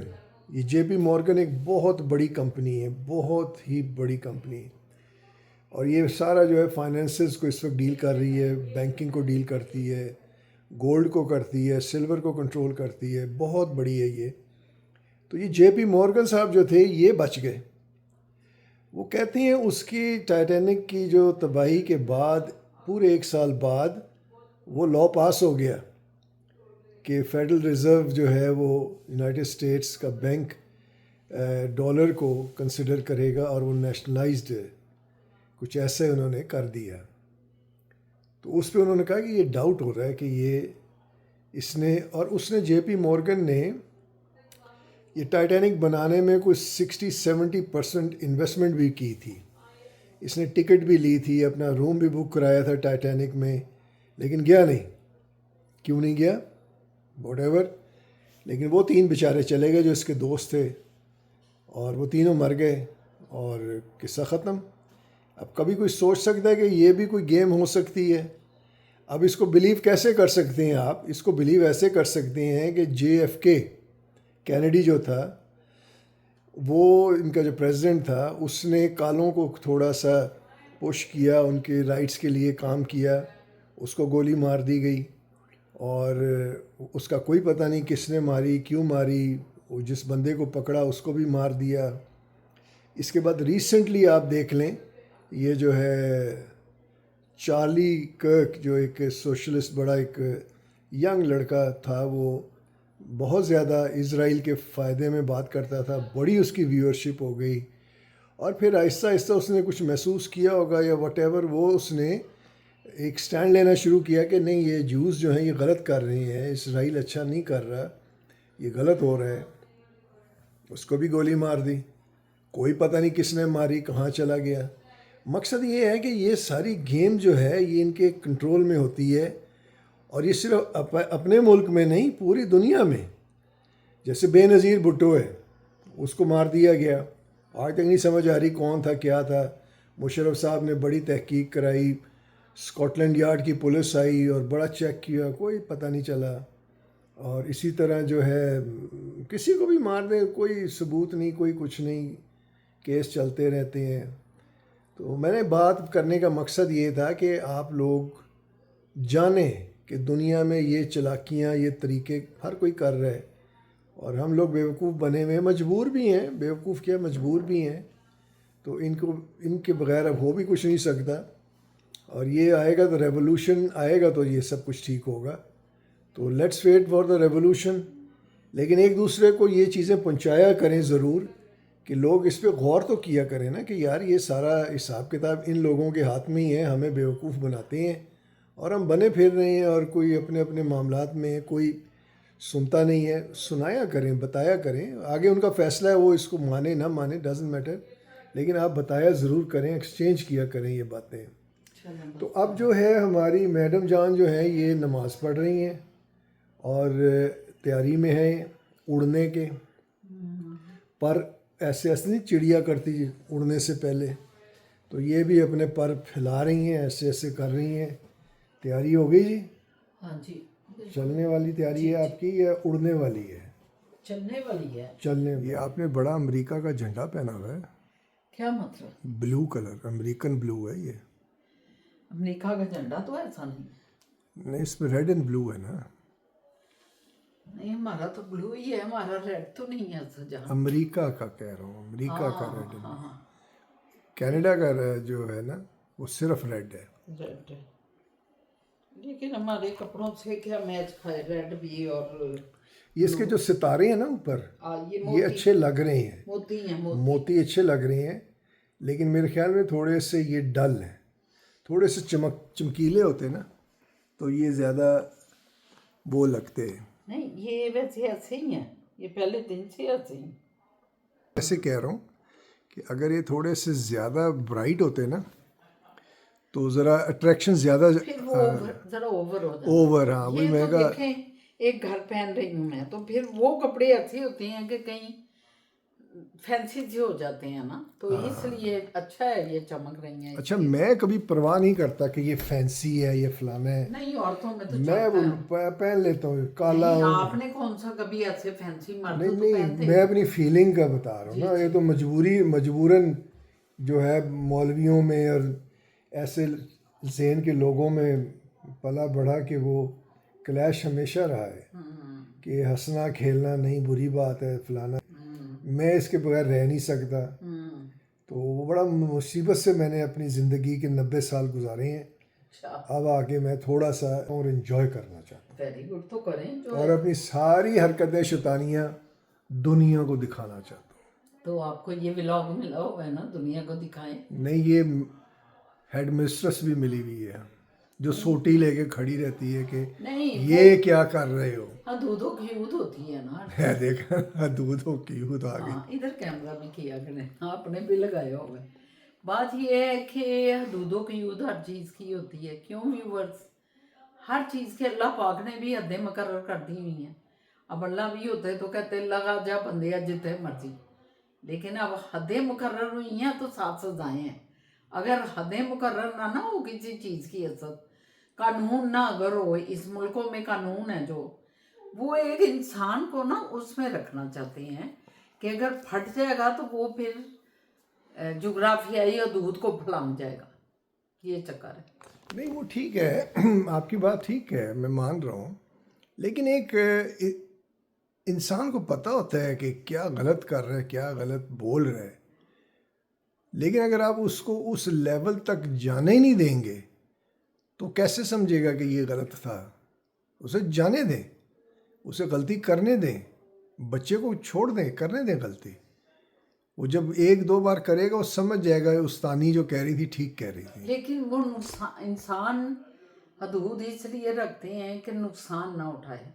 یہ جے پی مورگن ایک بہت بڑی کمپنی ہے، بہت ہی بڑی کمپنی، اور یہ سارا جو ہے فائنینسز کو اس وقت ڈیل کر رہی ہے، بینکنگ کو ڈیل کرتی ہے، گولڈ کو کرتی ہے، سلور کو کنٹرول کرتی ہے. بہت بڑی ہے یہ. تو یہ جے پی مورگن صاحب جو تھے یہ بچ گئے. وہ کہتے ہیں اس کی ٹائٹینک کی جو تباہی کے بعد پورے 1 سال بعد وہ لا پاس ہو گیا کہ فیڈرل ریزرو جو ہے وہ یونائٹڈ اسٹیٹس کا بینک ڈالر کو کنسیڈر کرے گا، اور وہ نیشنلائزڈ کچھ ایسے انہوں نے کر دیا. تو اس پہ انہوں نے کہا کہ یہ ڈاؤٹ ہو رہا ہے کہ یہ اس نے جے پی مورگن نے یہ ٹائٹینک بنانے میں کوئی 60-70% انویسٹمنٹ بھی کی تھی. اس نے ٹکٹ بھی لی تھی, اپنا روم بھی بک کرایا تھا ٹائٹینک میں, لیکن گیا نہیں. کیوں نہیں گیا؟ What ever. لیکن وہ 3 بیچارے چلے گئے جو اس کے دوست تھے, اور وہ تینوں مر گئے اور قصہ ختم. اب کبھی کوئی سوچ سکتا ہے کہ یہ بھی کوئی گیم ہو سکتی ہے؟ اب اس کو بلیو کیسے کر سکتے ہیں آپ؟ اس کو بلیو ایسے کر سکتے ہیں کہ JFK کینیڈی جو تھا, وہ ان کا جو پریزیڈنٹ تھا, اس نے کالوں کو تھوڑا سا پش کیا, ان کے رائٹس کے لیے کام کیا, اس کو گولی مار دی گئی, اور اس کا کوئی پتہ نہیں کس نے ماری, کیوں ماری. وہ جس بندے کو پکڑا اس کو بھی مار دیا. اس کے بعد ریسنٹلی آپ دیکھ لیں, یہ جو ہے چارلی کرک, جو ایک سوشلسٹ بڑا ایک ینگ لڑکا تھا, وہ بہت زیادہ اسرائیل کے فائدے میں بات کرتا تھا, بڑی اس کی ویورشپ ہو گئی, اور پھر آہستہ آہستہ اس نے کچھ محسوس کیا ہوگا یا وٹ ایور, وہ اس نے ایک سٹینڈ لینا شروع کیا کہ نہیں, یہ جوز جو ہیں یہ غلط کر رہے ہیں, اسرائیل اچھا نہیں کر رہا, یہ غلط ہو رہا ہے. اس کو بھی گولی مار دی, کوئی پتہ نہیں کس نے ماری, کہاں چلا گیا. مقصد یہ ہے کہ یہ ساری گیم جو ہے یہ ان کے کنٹرول میں ہوتی ہے, اور یہ صرف اپنے ملک میں نہیں, پوری دنیا میں. جیسے بے نظیر بھٹو ہے, اس کو مار دیا گیا, آج تک نہیں سمجھ آ رہی کون تھا کیا تھا. مشرف صاحب نے بڑی تحقیق کرائی, اسکاٹ لینڈ یارڈ کی پولیس آئی اور بڑا چیک کیا, کوئی پتہ نہیں چلا. اور اسی طرح جو ہے کسی کو بھی مار دیں, کوئی ثبوت نہیں, کوئی کچھ نہیں, کیس چلتے رہتے ہیں. تو میں نے بات کرنے کا مقصد یہ تھا کہ آپ لوگ جانیں کہ دنیا میں یہ چلاکیاں, یہ طریقے ہر کوئی کر رہا ہے, اور ہم لوگ بیوقوف بنے ہوئے ہیں, مجبور بھی ہیں, بیوقوف کیا مجبور بھی ہیں. تو ان کے بغیر اب ہو بھی کچھ نہیں سکتا, اور یہ آئے گا تو ریولوشن آئے گا تو یہ سب کچھ ٹھیک ہوگا. تو let's wait for the revolution. لیکن ایک دوسرے کو یہ چیزیں پہنچایا کریں ضرور, کہ لوگ اس پہ غور تو کیا کریں نا, کہ یار یہ سارا حساب کتاب ان لوگوں کے ہاتھ میں ہی ہے, ہمیں بیوقوف بناتے ہیں اور ہم بنے پھر رہے ہیں, اور کوئی اپنے اپنے معاملات میں کوئی سنتا نہیں ہے. سنایا کریں, بتایا کریں, آگے ان کا فیصلہ ہے, وہ اس کو مانے نہ مانے ڈزنٹ میٹر, لیکن آپ بتایا ضرور کریں, ایکسچینج کیا کریں یہ باتیں. تو اب جو ہے ہماری میڈم جان جو ہے یہ نماز پڑھ رہی ہیں اور تیاری میں ہیں اڑنے کے. پر ایسے نہیں چڑیا کرتی جی اڑنے سے پہلے, تو یہ بھی اپنے پر پھیلا رہی ہیں, ایسے ایسے کر رہی ہیں. تیاری ہو گئی جی؟ ہاں جی. چلنے والی تیاری ہے آپ کی یا اڑنے والی ہے؟ چلنے والی ہے. چلنے. یہ آپ نے بڑا امریکہ کا جھنڈا پہنا ہوا ہے. کیا مطلب؟ بلو کلر, امریکن بلو ہے یہ. امریکہ کا جھنڈا تو ایسا نہیں ہے. نہیں, اس میں ریڈ اینڈ بلو ہے نا. نہیں, ہمارا تو بلو ہی ہے, ہمارا ریڈ تو نہیں ہے. جہاں امریکہ کا کہہ رہا ہوں, امریکہ کا ریڈ اینڈ. ہاں ہاں کینیڈا کا جو ہے نا وہ صرف ریڈ ہے. ریڈ ہے, لیکن ہمارے کپڑوں سے کیا میچ کھائے, ریڈ بھی. اور یہ اس کے جو ستارے ہیں نا اوپر, یہ اچھے لگ رہے ہیں, موتی ہیں, موتی اچھے لگ رہے ہیں, لیکن میرے خیال میں تھوڑے سے یہ ڈل ہیں, تھوڑے سے چمکیلے ہوتے نا تو یہ زیادہ وہ لگتے ہیں. نہیں, یہ ویسے ایسے ہی ہیں, یہ پہلے دن سے ایسے ہی. ایسے کہہ رہا ہوں کہ اگر یہ تھوڑے سے زیادہ برائٹ ہوتے نا تو ذرا اٹریکشن زیادہ پھر وہ ذرا اوور ہو جاتا. اوور. ہاں, وہی میں کہا. دیکھیں, ایک گھر پہن رہی ہوں میں, تو پھر وہ کپڑے ایسے ہوتے ہیں کہ کہیں فینسی سے ہو جاتے ہیں نا, تو اس لیے اچھا ہے یہ چمک رہی ہیں. اچھا, میں کبھی پرواہ نہیں کرتا کہ یہ فینسی ہے, یہ فلانا ہے. نہیں, عورتوں میں تو میں وہ پہن لیتا ہوں کالا. آپ نے کون سا کبھی ایسے فینسی مرد تو نہیں, پہنتے. میں اپنی فیلنگ کا بتا رہا ہوں نا. یہ تو مجبوراً جو ہے مولویوں میں اور ایسے ذہن کے لوگوں میں پلا بڑھا کہ وہ کلیش ہمیشہ رہا ہے کہ ہنسنا کھیلنا نہیں بری بات ہے فلانا. میں اس کے بغیر رہ نہیں سکتا. تو وہ بڑا مصیبت سے میں نے اپنی زندگی کے 90 سال گزارے ہیں. اب آگے میں تھوڑا سا اور انجوائے کرنا چاہتا ہوں. ویری گڈ, تو کریں, اور اپنی ساری حرکتیں شیطانیاں دنیا کو دکھانا چاہتا ہوں. تو آپ کو یہ ولاگ ملا ہوا ہے نا, دنیا کو دکھائیں. نہیں, یہ ہیڈ مسٹرس بھی ملی ہوئی ہے جو سوٹی لے کے کھڑی رہتی ہے کہ یہ کیا کر رہے ہو. ہاں, دودھوں کی یود ہوتی ہے نا. ہے دیکھا, دودھوں کی یود آ گئی. ادھر کیمرہ بھی کیا کریں, آپ نے بھی لگایا ہوگا. बात ये है कि हदूदों की यूद हर चीज़ की होती है। क्यों व्यूवर्स, हर चीज़ के अल्लाह पाक ने भी हदें मुकर्रर कर दी हुई हैं। अब अल्लाह भी होते तो कहते लगा जा बंदे जितने मर्जी, लेकिन अब हदें मुकर्रर हुई हैं तो साथ सजाएं हैं। अगर हदें मुकर्रर ना हो किसी चीज़ की असर, कानून ना अगर हो, इस मुल्कों में कानून है जो, वो एक इंसान को ना उसमें रखना चाहते हैं कि अगर फट जाएगा तो वो फिर जोग्राफियाई हदूद को फैलांग जाएगा। ये चक्कर है। नहीं वो ठीक है, आपकी बात ठीक है, मैं मान रहा हूँ, लेकिन एक इंसान को पता होता है कि क्या गलत कर रहा है, क्या गलत बोल रहा है, लेकिन अगर आप उसको उस लेवल तक जाने ही नहीं देंगे तो कैसे समझेगा कि ये गलत था। उसे जाने दें, उसे गलती करने दें, बच्चे को छोड़ दें, करने दें गलती। वो जब एक दो बार करेगा वो समझ जाएगा उस्तानी जो कह रही थी ठीक कह रही थी। लेकिन वो इंसान हदूद इसलिए रखते हैं कि नुकसान ना उठाए।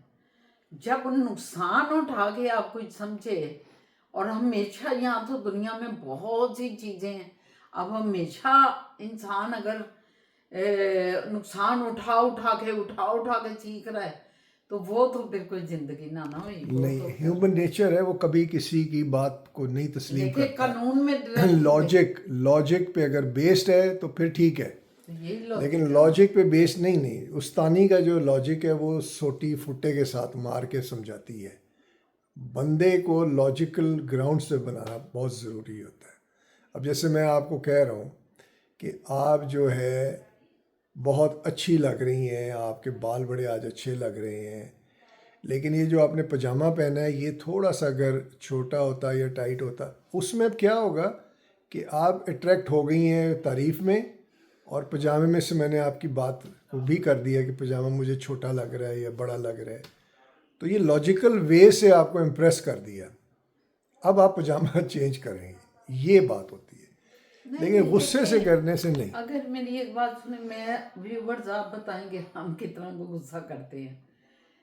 जब नुकसान उठा के आप कुछ समझे, और हमेशा यहाँ तो दुनिया में बहुत सी चीज़ें हैं, अब हमेशा इंसान अगर नुकसान उठा के सीख रहा है तो वो तो फिर कोई जिंदगी ना हुई। नहीं, ह्यूमन नेचर है, वो कभी किसी की बात को नहीं तस्लीम करता। कानून में लॉजिक पे अगर बेस्ड है तो फिर ठीक है, लेकिन लॉजिक पे बेस्ड नहीं। उस्तानी का जो लॉजिक है वो सोटी फुट्टे के साथ मार के समझाती है। बंदे को लॉजिकल ग्राउंड से बनाना बहुत ज़रूरी होता है। अब जैसे मैं आपको कह रहा हूँ कि आप जो है बहुत अच्छी लग रही हैं, आपके बाल बड़े आज अच्छे लग रहे हैं, लेकिन ये जो आपने पजामा पहना है ये थोड़ा सा अगर छोटा होता या टाइट होता, उसमें अब क्या होगा कि आप अट्रैक्ट हो गई हैं तारीफ़ में, और पजामे में से मैंने आपकी बात को भी कर दिया कि पजामा मुझे छोटा लग रहा है या बड़ा लग रहा है, तो ये लॉजिकल वे से आपको इम्प्रेस कर दिया। अब आप पजामा चेंज करेंगे, ये बात होती है, लेकिन गुस्से से करने से नहीं। अगर मेरी एक बात सुने, मैं व्यूवर्स आप बताएंगे हम कितना गुस्सा करते हैं।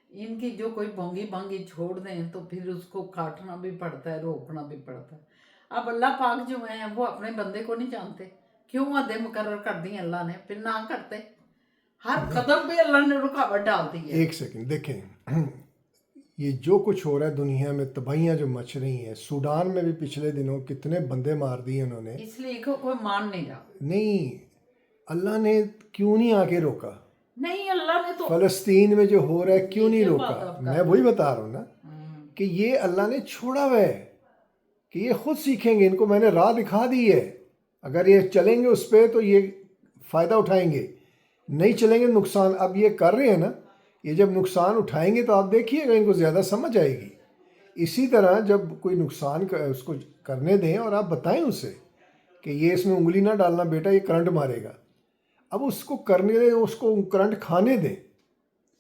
इनकी जो कोई भोंगी भांगी छोड़ दें तो फिर उसको काटना भी पड़ता है, रोकना भी पड़ता है। अब अल्लाह पाक जो है वो अपने बंदे को नहीं जानते, क्यों हदें मुकर्रर कर दी अल्लाह ने, फिर ना करते। हर कदम पे अल्लाह ने रुकावट डाल दी है। एक सेकंड देखें, ये जो कुछ हो रहा है दुनिया में, तबाहियाँ जो मच रही हैं, सूडान में भी पिछले दिनों कितने बंदे मार दिए उन्होंने, इसलिए कोई मान नहीं रहा। नहीं, अल्लाह ने क्यों नहीं आके रोका? नहीं, अल्लाह ने तो फ़लस्तीन में जो हो रहा है क्यों नहीं रोका? मैं वही बता रहा हूँ ना कि ये अल्लाह ने छोड़ा हुआ है कि ये खुद सीखेंगे, इनको मैंने राह दिखा दी है। अगर ये चलेंगे उस पर तो ये फ़ायदा उठाएंगे, नहीं चलेंगे नुकसान। अब ये कर रहे हैं ना, ये जब नुकसान उठाएंगे तो आप देखिएगा इनको ज़्यादा समझ आएगी। इसी तरह जब कोई नुकसान उसको करने दें और आप बताएं उसे कि ये इसमें उंगली ना डालना बेटा, ये करंट मारेगा, अब उसको करने दें, उसको करंट खाने दें,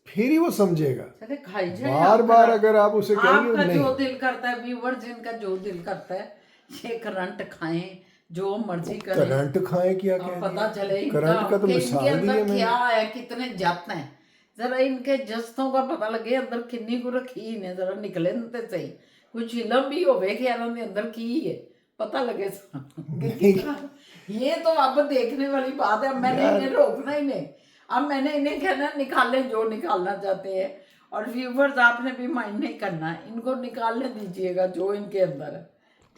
फिर ही वो समझेगा। बार बार अगर आप उसे कहेंगे नहीं, जो दिल करता है व्यूअर्स, जिनका जो दिल करता है ये करंट खाएं, जो मर्जी करें, करंट खाएं, क्या पता चले करंट का तो मिसाल दी है मैंने। क्या है, कितने जाते हैं, जरा इनके जस्तों का पता लगे अंदर किन्नी को रखी ने, जरा निकले ते सही, कुछ इलम भी होवे कि यार अंदर की है, पता लगे। ये तो अब देखने वाली बात है। मैंने इन्हें रोकना ही नहीं, अब मैंने इन्हें कहना निकालें जो निकालना चाहते हैं, और व्यूवर्स आपने भी माइंड नहीं करना, इनको निकालने दीजिएगा जो इनके अंदर है,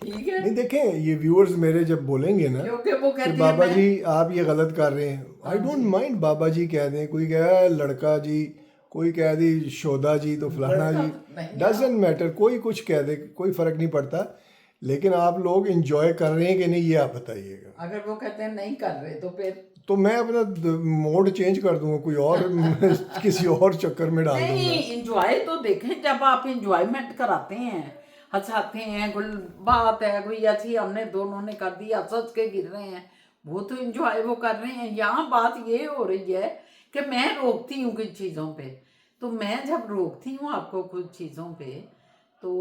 ठीक है। नहीं देखें, ये व्यूअर्स मेरे जब बोलेंगे ना क्योंकि वो कहते कि बाबा जी आप ये गलत कर रहे हैं, आई डोंट माइंड, बाबा जी कह दें, कोई कह लड़का जी, कोई कह दी शोदा जी, तो फलाना जी, डजेंट मैटर, कोई कुछ कह दे, कोई फ़र्क नहीं पड़ता, लेकिन आप लोग इंजॉय कर रहे हैं कि नहीं ये आप बताइएगा। अगर वो कहते हैं नहीं कर रहे तो फिर तो मैं अपना मोड चेंज कर दूंगा, कोई और किसी और चक्कर में डाल दूंगा। नहीं, इंजॉय तो देखें, जब आप इंजॉयमेंट कराते हैं, हंसाते हैं, कोई बात है कोई अच्छी हमने दोनों ने कर दी, हंस के गिर रहे हैं, वो तो इंजॉय वो कर रहे हैं। यहाँ बात ये हो रही है कि मैं रोकती हूँ कुछ चीज़ों पे, तो मैं जब रोकती हूँ आपको कुछ चीज़ों पे तो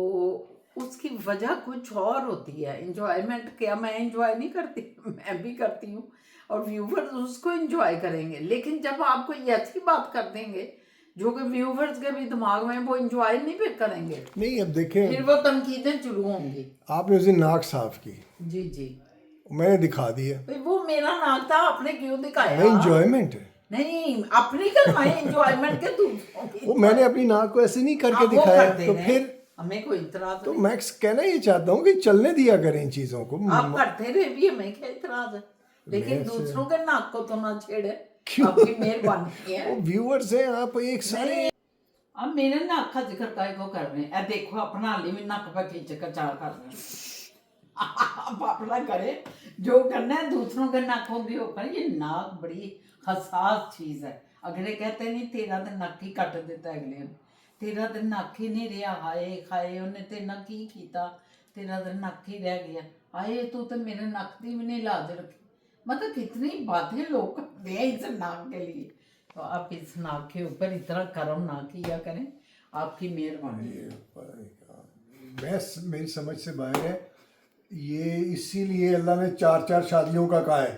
उसकी वजह कुछ और होती है। इंजॉयमेंट क्या मैं इंजॉय नहीं करती, मैं भी करती हूँ, और व्यूवर्स उसको इंजॉय करेंगे। लेकिन जब आप कोई ऐसी बात कर देंगे जो कि व्यूवर्स के भी दिमाग में, वो इंजॉय नहीं फिर करेंगे। नहीं अब देखें, फिर वो तनकीदें शुरू होंगी। आपने उस दिन नाक साफ की जी जी, मैंने दिखा दिया, भाई वो मेरा नाक था, आपने क्यों दिखाया? इंजॉयमेंट है नहीं, अपनी करवाए एंजॉयमेंट के दूसरों की। वो। मैंने अपनी नाक को ऐसे नहीं करके हाँ, वो दिखाया, करते तो हैं। फिर हमें कोई इतराज तो नहीं। मैं कहना ये चाहता हूँ कि चलने दिया करें इन चीज़ों को। आप करते रहे भी, हमें क्या इतराज है, लेकिन दूसरों के नाक को तो ना छेड़े। क्यों? आपकी मेहरबानी है। वो व्यूअर्स हैं, आप एक सारे अब मेरे नाक का जिक्र काय को कर रहे हैं? देखो अपना हाली भी नक पर खींच कर चार कर रहे हैं। आप अपना करे जो करना है, दूसरों के नाकों की ऊपर। ये नाक बड़ी हसास चीज है। अगले कहते नहीं तेरा तो नक ही कट देता है, अगले ने तेरा तो नक ही नहीं रहा, हाय खाए उन्हें तेरे नक ही कीता, तेरा तो नक ही रह गया, आए तू तो मेरे नक की भी नहीं लाज रखी। मतलब कितनी बातें लोग करते हैं इस नाक के लिए। तो आप इस नाक के ऊपर इतना कर्म ना किया करें, आपकी मेहरबानी। मैं मेरी समझ से बाहर है ये, इसीलिए अल्लाह ने 4-4 शादियों का कहा है।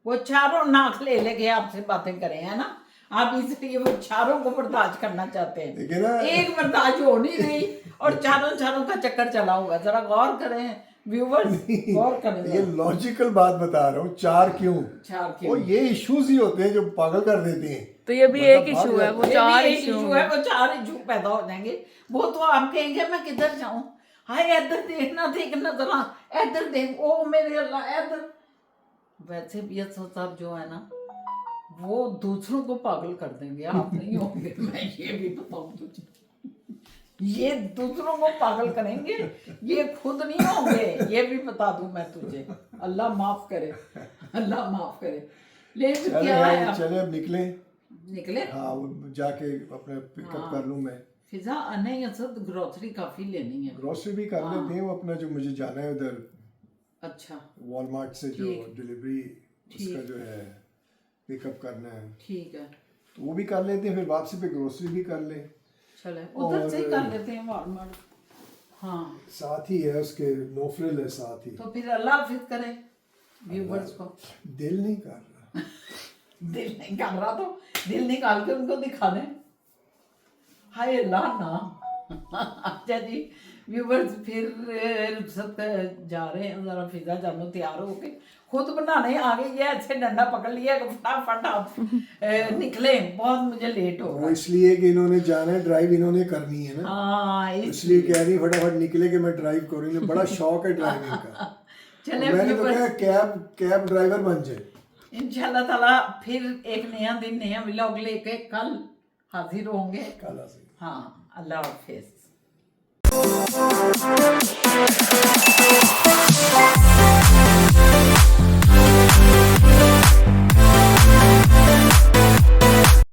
वो चारों नाक ले लेके आपसे बातें करें, है ना? आप इसलिए वो चारों को बर्दाश्त करना चाहते हैं। ठीक है ना? एक बर्दाश्त हो नहीं रही और चारों का चक्कर चला हुआ। जरा गौर करें व्यूवर्स, गौर करें। ये लॉजिकल बात बता रहा हूँ, 4 क्यों? चार वो ये इश्यूज ही होते हैं जो पागल कर देते हैं। तो ये भी एक इशू है, वो 4 इशू है, वो 4 इशू पैदा हो जाएंगे। वो तो आप कहेंगे मैं किधर जाऊं, हाय इधर देखना, देख नजरा, इधर देख, ओ मेरे अल्लाह इधर। वैसे भी साहब जो है ना, वो दूसरों को पागल कर देंगे, आप नहीं होंगे। मैं ये भी बताऊं तुझे, ये दूसरों को पागल करेंगे, ये खुद नहीं होंगे, ये भी बता दूं मैं तुझे। अल्लाह माफ करे, अल्लाह माफ करे। लेकिन क्या है, चले अब निकले। निकले। हाँ, वो जाके अपने पिकअप कर लूँ मैं। फिजा नहीं, असद ग्रोसरी काफी लेनी है। ग्रोसरी भी कर लेते हैं, वो अपना जो मुझे जाना है उधर अच्छा, वॉलमार्ट से जो डिलीवरी उसका जो है पिकअप करना है, ठीक है, तो वो भी कर लेते हैं, फिर वापसी पे ग्रोसरी भी कर ले। चले उधर से ही कर लेते हैं वॉलमार्ट। हाँ, साथ ही है उसके, नो फ्रिल है साथ ही। तो फिर अल्लाह हाफिज करे व्यूवर्स को। दिल नहीं कर रहा। दिल नहीं कर रहा तो दिल निकाल के उनको दिखा दें। हाय अल्लाह ना। अच्छा जी व्यूवर्स, फिर रुखसत जा रहे हैं। जरा फिजा जानो तैयार हो के खुद बनाने आ गई है, ऐसे डंडा पकड़ लिया कि फटाफट आप निकले, बहुत मुझे लेट हो वो इसलिए कि इन्होंने जाना है, ड्राइव इन्होंने करनी है ना। हाँ, इसलिए कह रही फटाफट निकले कि मैं ड्राइव करूँ। इन्हें बड़ा शौक है ड्राइविंग का। चले मैंने तो कहा कैब ड्राइवर बन जाए। इंशाल्लाह ताला फिर एक नया दिन, नया व्लॉग लेके कल हाजिर होंगे। काला से हाँ, अल्लाह हाफिज।